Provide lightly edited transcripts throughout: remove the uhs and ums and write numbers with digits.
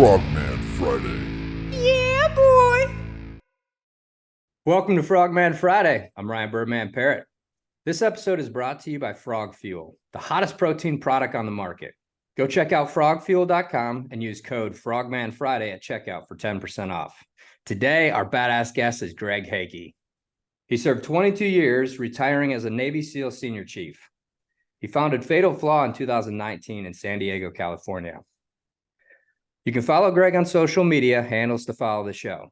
Frogman Friday. Yeah, boy. Welcome to Frogman Friday. I'm Ryan Birdman Parrott. This episode is brought to you by Frog Fuel, the hottest protein product on the market. Go check out frogfuel.com and use code Frogman Friday at checkout for 10% off. Today, our badass guest is Greg Hake. He served 22 years, retiring as a Navy SEAL senior chief. He founded Fatal Flaw in 2019 in San Diego, California. You can follow Greg on social media handles to follow the show.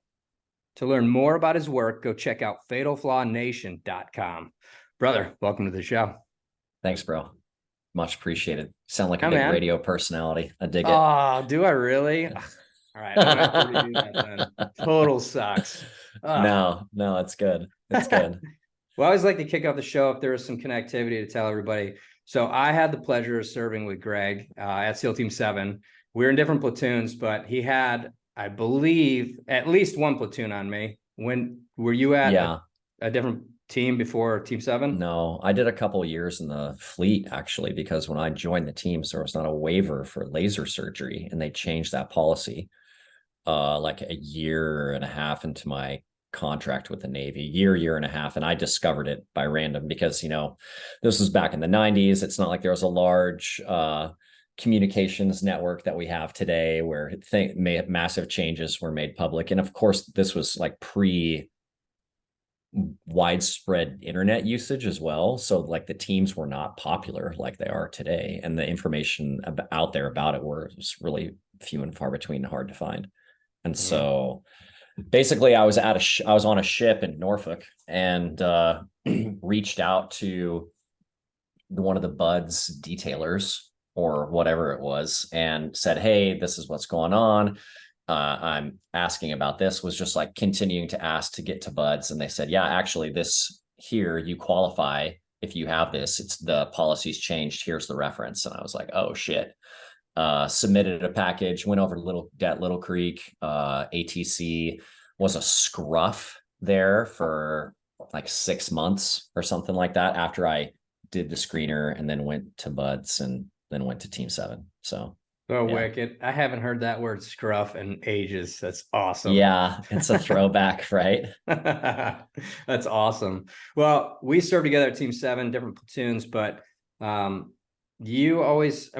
To learn more about his work, go check out fatalflawnation.com. Brother, welcome to the show. Thanks, bro. Much appreciated. Sound like a Yeah, big man. radio personality. I dig it. Oh, do I really? All right, I'm gonna have to redo that then. Total sucks. No, it's good. It's good. Well, I always like to kick off the show if there is some connectivity to tell everybody. So I had the pleasure of serving with Greg at SEAL Team 7. We were in different platoons, but he had, I believe, at least one platoon on me. When were you at a different team before Team 7? No, I did a couple of years in the fleet, actually, because when I joined the team, there was not a waiver for laser surgery, and they changed that policy like a year and a half into my contract with the Navy, year and a half. And I discovered it by random because, this was back in the 90s. It's not like there was a large communications network that we have today where massive changes were made public. And of course, this was like widespread internet usage as well. So like the teams were not popular like they are today. And the information out there about it was really few and far between, hard to find. And so basically I was on a ship in Norfolk and reached out to one of the BUDS detailers or whatever it was and said, hey, this is what's going on. I'm asking about this, was just like continuing to ask to get to BUDS. And they said, yeah, actually this here, you qualify if you have this. It's the policy's changed. Here's the reference. And I was like, oh shit. Submitted a package, went over to Little Creek. ATC was a scruff there for like 6 months or something like that after I did the screener and then went to BUDS and then went to Team 7. So yeah. Wicked. I haven't heard that word scruff in ages. That's awesome. Yeah, it's a throwback, right? That's awesome. Well, we served together at Team 7, different platoons, but you always,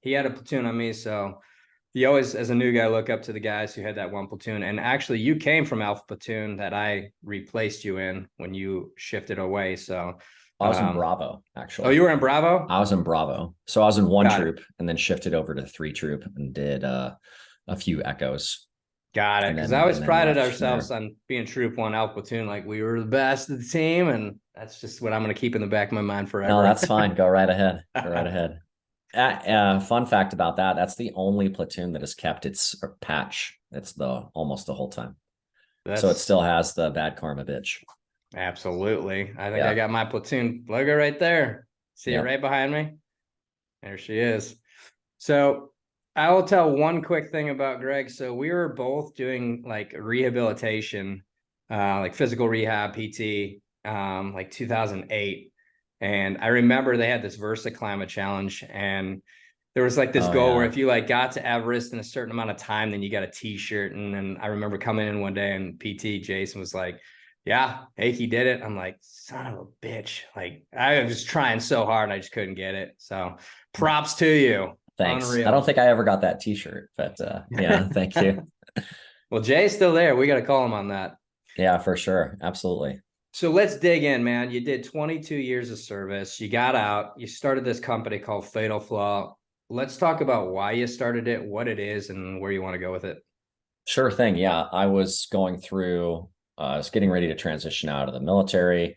he had a platoon on me, so you always, as a new guy, look up to the guys who had that one platoon. And actually, you came from Alpha Platoon that I replaced you in when you shifted away. So I was in Bravo, actually. Oh, you were in Bravo? I was in Bravo. So I was in 1 troop and then shifted over to 3 troop and did a few echoes. Got it. Because I always prided ourselves on being Troop 1 Alpha Platoon. Like we were the best of the team. And that's just what I'm going to keep in the back of my mind forever. No, that's fine. Go right ahead. Go right ahead. Fun fact about that. That's the only platoon that has kept its patch. It's almost the whole time. So it still has the bad karma bitch. Absolutely. I think I got my platoon logo right there. See it right behind me? There she is. So I will tell one quick thing about Greg. So we were both doing like rehabilitation, like physical rehab, PT, like 2008. And I remember they had this Versa Climate Challenge, and there was like this goal where if you like got to Everest in a certain amount of time, then you got a t-shirt. And then I remember coming in one day and PT Jason was like, yeah, hey, he did it. I'm like, son of a bitch. Like I was trying so hard. I just couldn't get it. So props to you. Thanks. Unreal. I don't think I ever got that t-shirt, but yeah, thank you. Well, Jay's still there. We got to call him on that. Yeah, for sure. Absolutely. So let's dig in, man. You did 22 years of service. You got out. You started this company called Fatal Flaw. Let's talk about why you started it, what it is, and where you want to go with it. Sure thing. Yeah, I was I was getting ready to transition out of the military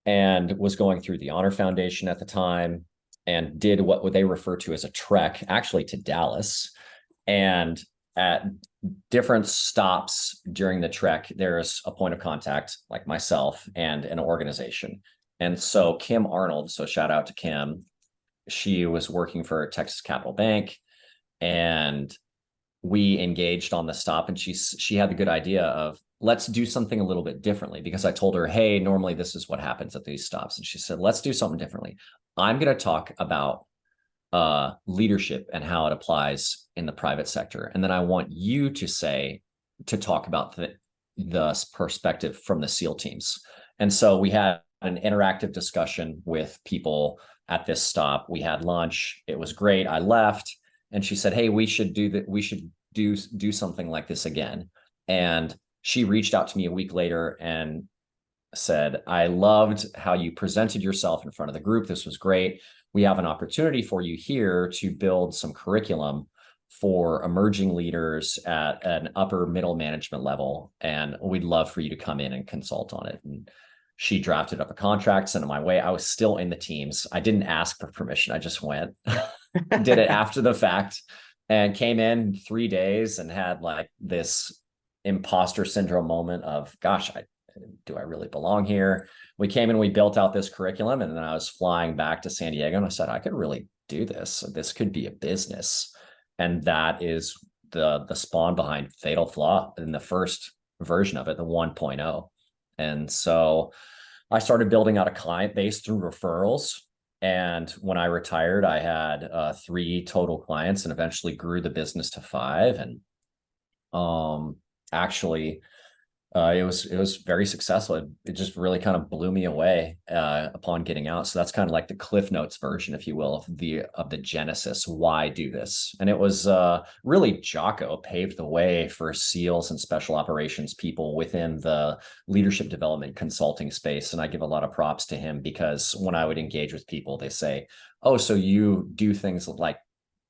and was going through the Honor Foundation at the time and did what they refer to as a trek, actually to Dallas. And at different stops during the trek, there's a point of contact like myself and an organization. And so Kim Arnold, so shout out to Kim, she was working for Texas Capital Bank, and we engaged on the stop, and she had the good idea of, let's do something a little bit differently, because I told her, hey, normally this is what happens at these stops. And she said, let's do something differently. I'm going to talk about leadership and how it applies in the private sector. And then I want you to talk about the perspective from the SEAL teams. And so we had an interactive discussion with people at this stop. We had lunch. It was great. I left and she said, hey, we should do that. We should do something like this again. And she reached out to me a week later and said, I loved how you presented yourself in front of the group. This was great. We have an opportunity for you here to build some curriculum for emerging leaders at an upper middle management level. And we'd love for you to come in and consult on it. And she drafted up a contract, sent it my way. I was still in the teams. I didn't ask for permission. I just went, did it after the fact, and came in 3 days and had like this imposter syndrome moment of, gosh, do I really belong here? We came in, we built out this curriculum, and then I was flying back to San Diego and I said, I could really do this. This could be a business. And that is the spawn behind Fatal Flaw in the first version of it, the 1.0. And so I started building out a client base through referrals. And when I retired, I had 3 total clients and eventually grew the business to 5. And actually, it was very successful. It just really kind of blew me away upon getting out. So that's kind of like the Cliff Notes version, if you will, of the genesis. Why do this? And it was really Jocko paved the way for SEALs and special operations people within the leadership development consulting space. And I give a lot of props to him, because when I would engage with people, they say, "Oh, so you do things like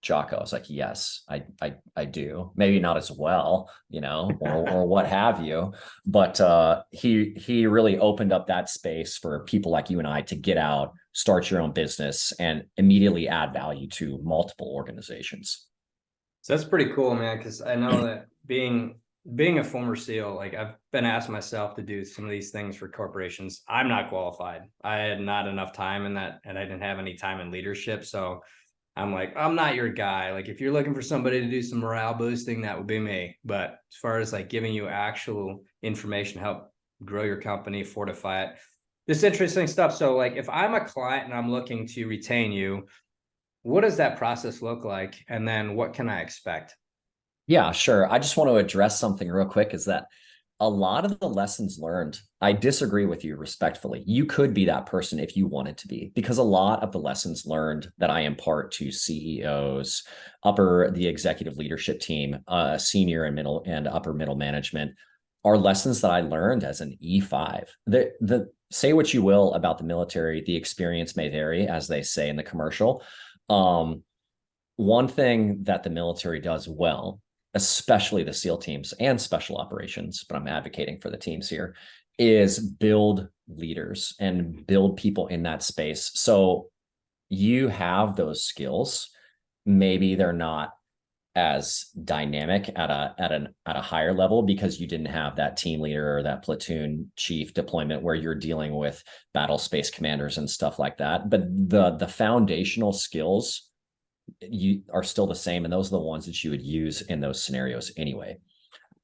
Jocko?" I was like, yes, I do. Maybe not as well, or what have you. But he really opened up that space for people like you and I to get out, start your own business, and immediately add value to multiple organizations. So that's pretty cool, man, because I know that being a former SEAL, like I've been asked myself to do some of these things for corporations. I'm not qualified. I had not enough time in that, and I didn't have any time in leadership. So I'm like, I'm not your guy. Like, if you're looking for somebody to do some morale boosting, that would be me. But as far as like giving you actual information, help grow your company, fortify it, this interesting stuff. So like, if I'm a client and I'm looking to retain you, what does that process look like? And then what can I expect? Yeah, sure. I just want to address something real quick, is that a lot of the lessons learned, I disagree with you respectfully. You could be that person if you wanted to be, because a lot of the lessons learned that I impart to CEOs, the executive leadership team, senior and middle and upper middle management, are lessons that I learned as an E5. Say what you will about the military, the experience may vary, as they say in the commercial. One thing that the military does well, especially the SEAL teams and special operations, but I'm advocating for the teams here, is build leaders and build people in that space. So you have those skills. Maybe they're not as dynamic at a higher level because you didn't have that team leader or that platoon chief deployment where you're dealing with battle space commanders and stuff like that. But the foundational skills you are still the same, and those are the ones that you would use in those scenarios anyway.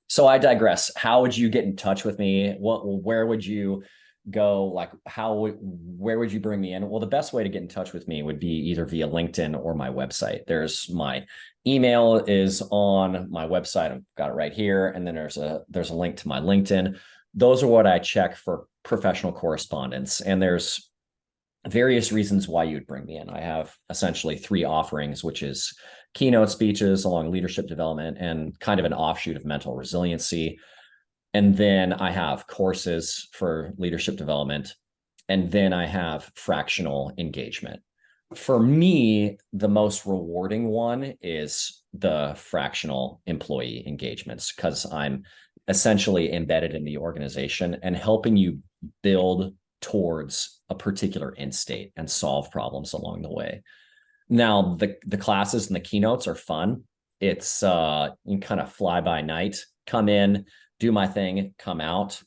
So I digress. How would you get in touch with me? Where would you go? Like, where would you bring me in? Well, the best way to get in touch with me would be either via LinkedIn or my website. There's my email is on my website. I've got it right here. And then there's a link to my LinkedIn. Those are what I check for professional correspondence. And there's various reasons why you'd bring me in. I have essentially 3 offerings, which is keynote speeches along leadership development and kind of an offshoot of mental resiliency. And then I have courses for leadership development. And then I have fractional engagement. For me, the most rewarding one is the fractional employee engagements, because I'm essentially embedded in the organization and helping you build towards a particular end state and solve problems along the way. Now, the classes and the keynotes are fun. It's you kind of fly by night, come in, do my thing, come out.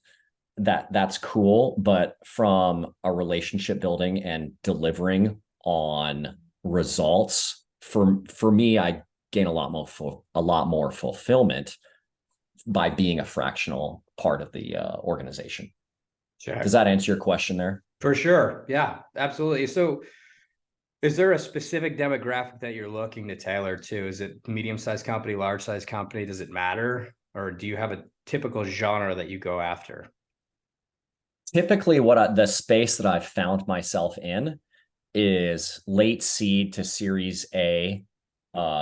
That's cool. But from a relationship building and delivering on results, for me, I gain a lot more fulfillment by being a fractional part of the organization. Check. Does that answer your question there? For sure. Yeah, absolutely. So Is there a specific demographic that you're looking to tailor to? Is it medium-sized company, large-sized company? Does it matter? Or do you have a typical genre that you go after? Typically, the space that I've found myself in is late seed to Series A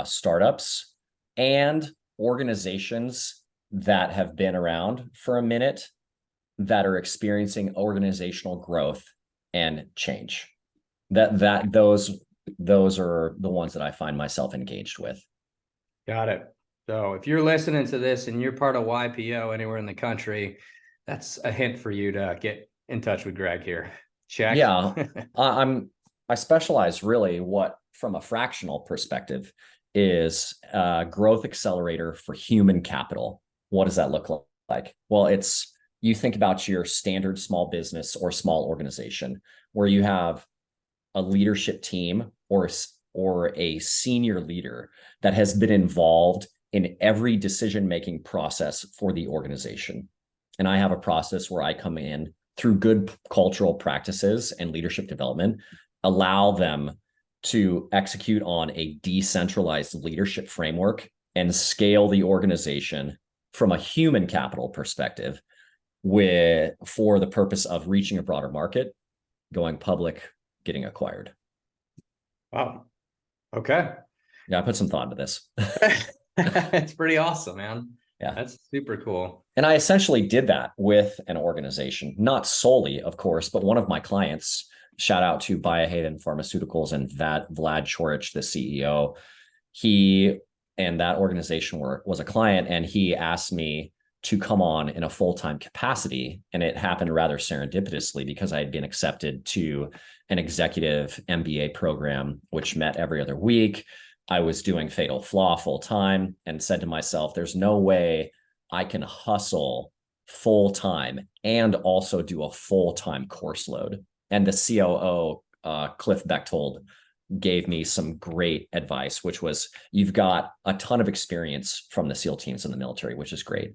startups and organizations that have been around for a minute that are experiencing organizational growth and change. Those are the ones that I find myself engaged with. Got it. So if you're listening to this and you're part of YPO anywhere in the country, that's a hint for you to get in touch with Greg here. Check. Yeah, I specialize really from a fractional perspective is growth accelerator for human capital. What does that look like? Well, you think about your standard small business or small organization where you have a leadership team or a senior leader that has been involved in every decision-making process for the organization. And I have a process where I come in through good cultural practices and leadership development, allow them to execute on a decentralized leadership framework and scale the organization from a human capital perspective for the purpose of reaching a broader market, going public, getting acquired. Wow. Okay. Yeah, I put some thought into this. It's pretty awesome, man. Yeah. That's super cool. And I essentially did that with an organization, not solely, of course, but one of my clients, shout out to Biohaven Pharmaceuticals and Vlad Chorich, the CEO. He and that organization was a client, and he asked me to come on in a full-time capacity. And it happened rather serendipitously because I had been accepted to an executive MBA program, which met every other week. I was doing Fatal Flaw full-time and said to myself, there's no way I can hustle full-time and also do a full-time course load. And the COO, Cliff Bechtold, gave me some great advice, which was, you've got a ton of experience from the SEAL teams in the military, which is great.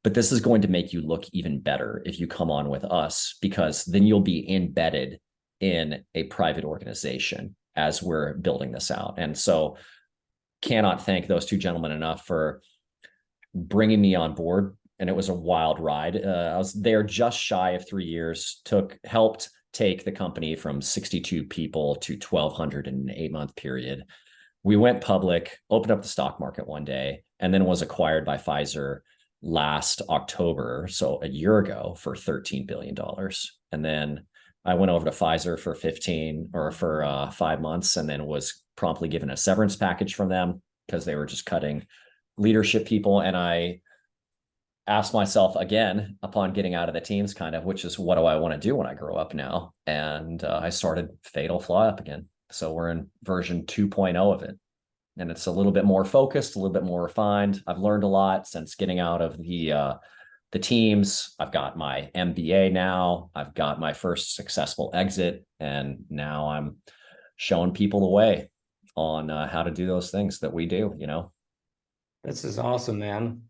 But this is going to make you look even better if you come on with us, because then you'll be embedded in a private organization as we're building this out. And so cannot thank those two gentlemen enough for bringing me on board. And it was a wild ride. I was there just shy of 3 years, helped take the company from 62 people to 1,200 in an 8-month period. We went public, opened up the stock market one day, and then was acquired by Pfizer last October, so a year ago, for $13 billion. And then I went over to Pfizer for 5 months, and then was promptly given a severance package from them because they were just cutting leadership people. And I asked myself again, upon getting out of the teams, which is, what do I want to do when I grow up now? And I started Fatal Flaw up again. So we're in version 2.0 of it. And it's a little bit more focused, a little bit more refined. I've learned a lot since getting out of the teams. I've got my MBA now. I've got my first successful exit. And now I'm showing people the way on how to do those things that we do, This is awesome, man.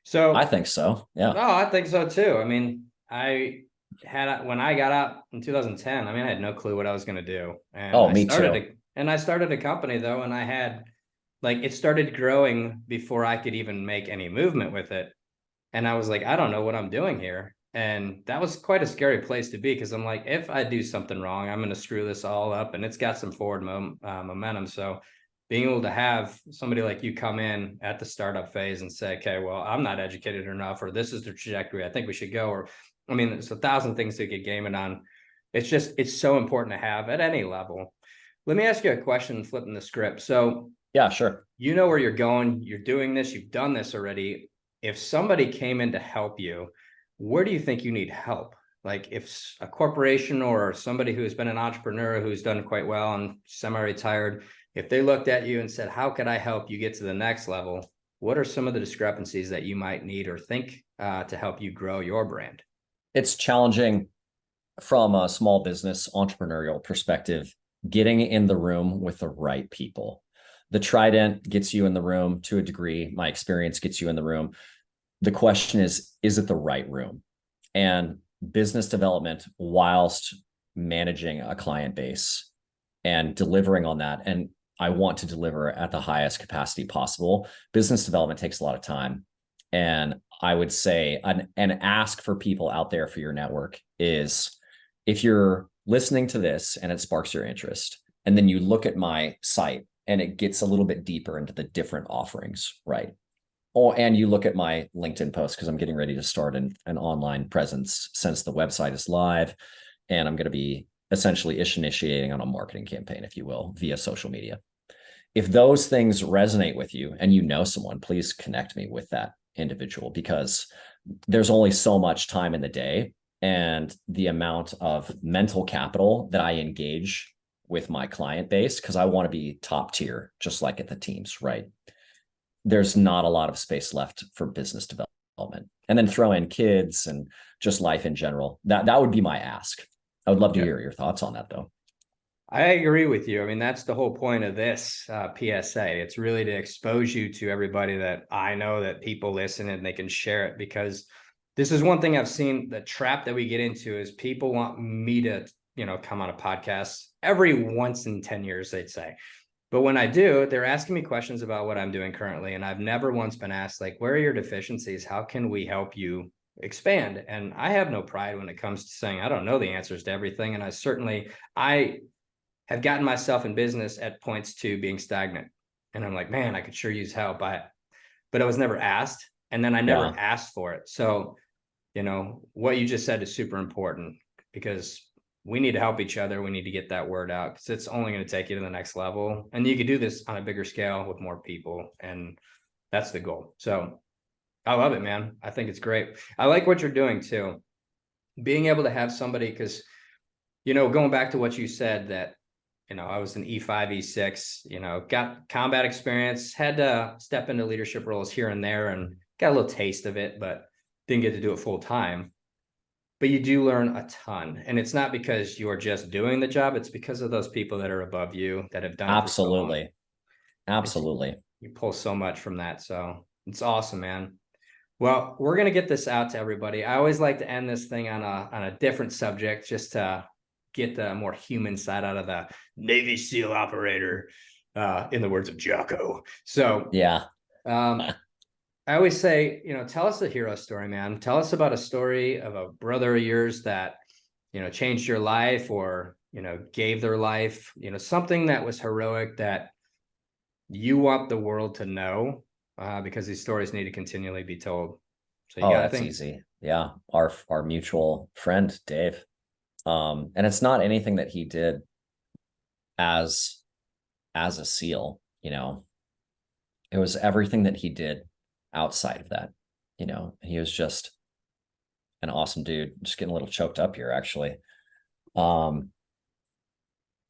So I think so. Yeah. Oh, I think so too. I mean, when I got out in 2010, I had no clue what I was going to do. And me too. And I started a company though, and I had it started growing before I could even make any movement with it. And I was like, I don't know what I'm doing here. And that was quite a scary place to be, because I'm like, if I do something wrong, I'm going to screw this all up. And it's got some forward momentum. So being able to have somebody like you come in at the startup phase and say, okay, well, I'm not educated enough, or this is the trajectory I think we should go, or there's 1,000 things to get gaming on. It's so important to have at any level. Let me ask you a question, flipping the script. So yeah, sure. You know where you're going, you're doing this, you've done this already. If somebody came in to help you, where do you think you need help? Like if a corporation or somebody who's been an entrepreneur who's done quite well and semi-retired, if they looked at you and said, how could I help you get to the next level? What are some of the discrepancies that you might need or think to help you grow your brand? It's challenging from a small business entrepreneurial perspective, getting in the room with the right people. The Trident gets you in the room to a degree. My experience gets you in the room. The question is it the right room? And business development, whilst managing a client base, and delivering on that. And I want to deliver at the highest capacity possible. Business development takes a lot of time. And I would say an ask for people out there for your network is, if you're listening to this and it sparks your interest, and then you look at my site and it gets a little bit deeper into the different offerings, right? Oh, and you look at my LinkedIn post, because I'm getting ready to start an online presence since the website is live. And I'm going to be essentially initiating on a marketing campaign, if you will, via social media. If those things resonate with you and you know someone, please connect me with that individual, because there's only so much time in the day, and the amount of mental capital that I engage with my client base, because I want to be top tier, just like at the teams, right? There's not a lot of space left for business development. And then throw in kids and just life in general. That would be my ask. I would love to hear your thoughts on that, though. I agree with you. I mean, that's the whole point of this PSA. It's really to expose you to everybody that I know, that people listen and they can share it, because this is one thing I've seen. The trap that we get into is people want me to, come on a podcast every once in 10 years, they'd say. But when I do, they're asking me questions about what I'm doing currently. And I've never once been asked, like, where are your deficiencies? How can we help you expand? And I have no pride when it comes to saying I don't know the answers to everything. And I have gotten myself in business at points to being stagnant. And I'm like, man, I could sure use help. But I was never asked. And then I never asked for it. So, what you just said is super important, because we need to help each other. We need to get that word out, because it's only going to take you to the next level. And you can do this on a bigger scale with more people. And that's the goal. So I love it, man. I think it's great. I like what you're doing too. Being able to have somebody, because, going back to what you said, that, I was an E5, E6, got combat experience, had to step into leadership roles here and there and got a little taste of it, but didn't get to do it full time. But you do learn a ton. And it's not because you're just doing the job. It's because of those people that are above you that have done it. Absolutely. Absolutely. You pull so much from that. So it's awesome, man. Well, we're going to get this out to everybody. I always like to end this thing on a different subject, just to get the more human side out of the Navy SEAL operator, in the words of Jocko. So yeah. I always say, tell us a hero story, man. Tell us about a story of a brother of yours that, changed your life, or, gave their life, something that was heroic that you want the world to know, because these stories need to continually be told. So that's easy. Yeah. Our mutual friend, Dave. And it's not anything that he did as a SEAL, it was everything that he did outside of that. He was just an awesome dude. Just getting a little choked up here, actually.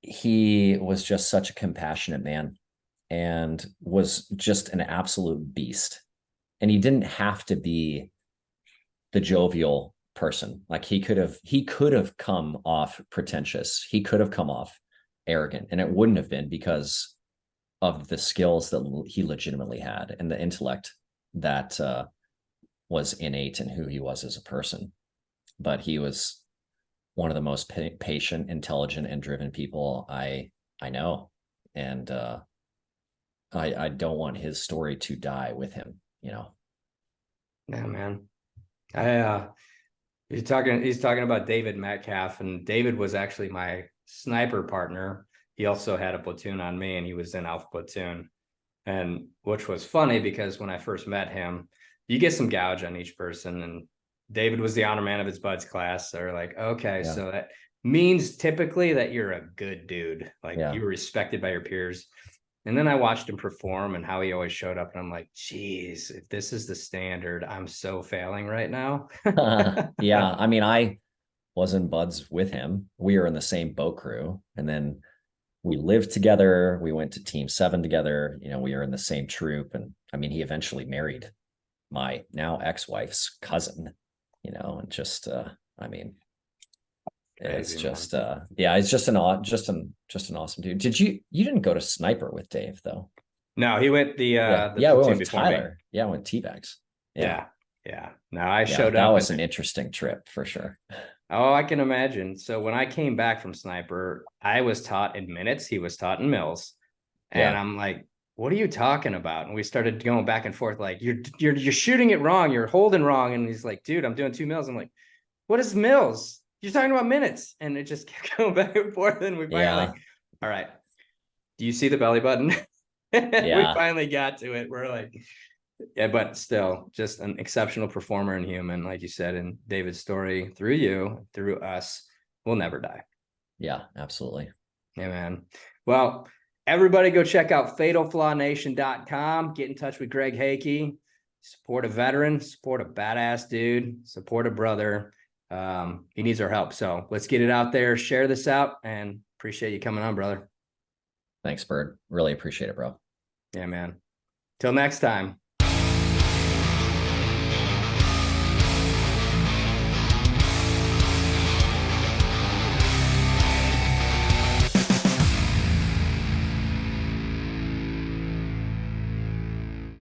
He was just such a compassionate man, and was just an absolute beast. And he didn't have to be the jovial person. Like, he could have come off pretentious. He could have come off arrogant, and it wouldn't have been, because of the skills that he legitimately had and the intellect that was innate in who he was as a person. But he was one of the most patient, intelligent, and driven people I know. And I don't want his story to die with him, Yeah, man. He's talking about David Metcalf, and David was actually my sniper partner. He also had a platoon on me, and he was in Alpha Platoon. And which was funny, because when I first met him, you get some gouge on each person, and David was the honor man of his buds class. So they're like, okay, so that means typically that you're a good dude. Like, you were respected by your peers. And then I watched him perform and how he always showed up. And I'm like, geez, if this is the standard, I'm so failing right now. Yeah. I mean, I wasn't buds with him. We were in the same boat crew. And then we lived together. We went to Team 7 together. We were in the same troop. And I mean, he eventually married my now ex-wife's cousin, and just, I mean, it's just, it's just an awesome dude. You didn't go to sniper with Dave, though? No, he went the we went with Tyler. Me. Yeah, I went T-bags. Yeah. Yeah. No, I Yeah, showed that up. was an interesting trip for sure. Oh, I can imagine. So when I came back from sniper, I was taught in minutes, he was taught in mils. And Yeah. I'm like, what are you talking about? And we started going back and forth, like, you're shooting it wrong, you're holding wrong. And he's like, dude, I'm doing 2 mils. I'm like, what is mils? You're talking about minutes. And it just kept going back and forth. And we finally, Yeah. all right. Do you see the belly button? We Yeah. finally got to it. We're like, yeah, but still just an exceptional performer and human, like you said in David's story, through you, through us, will never die. Yeah, absolutely. Yeah, man. Well, everybody go check out fatalflawnation.com. Get in touch with Greg Hake. Support a veteran, support a badass dude, support a brother. He needs our help. So let's get it out there, share this out, and appreciate you coming on, brother. Thanks, Bird. Really appreciate it, bro. Yeah, man. Till next time.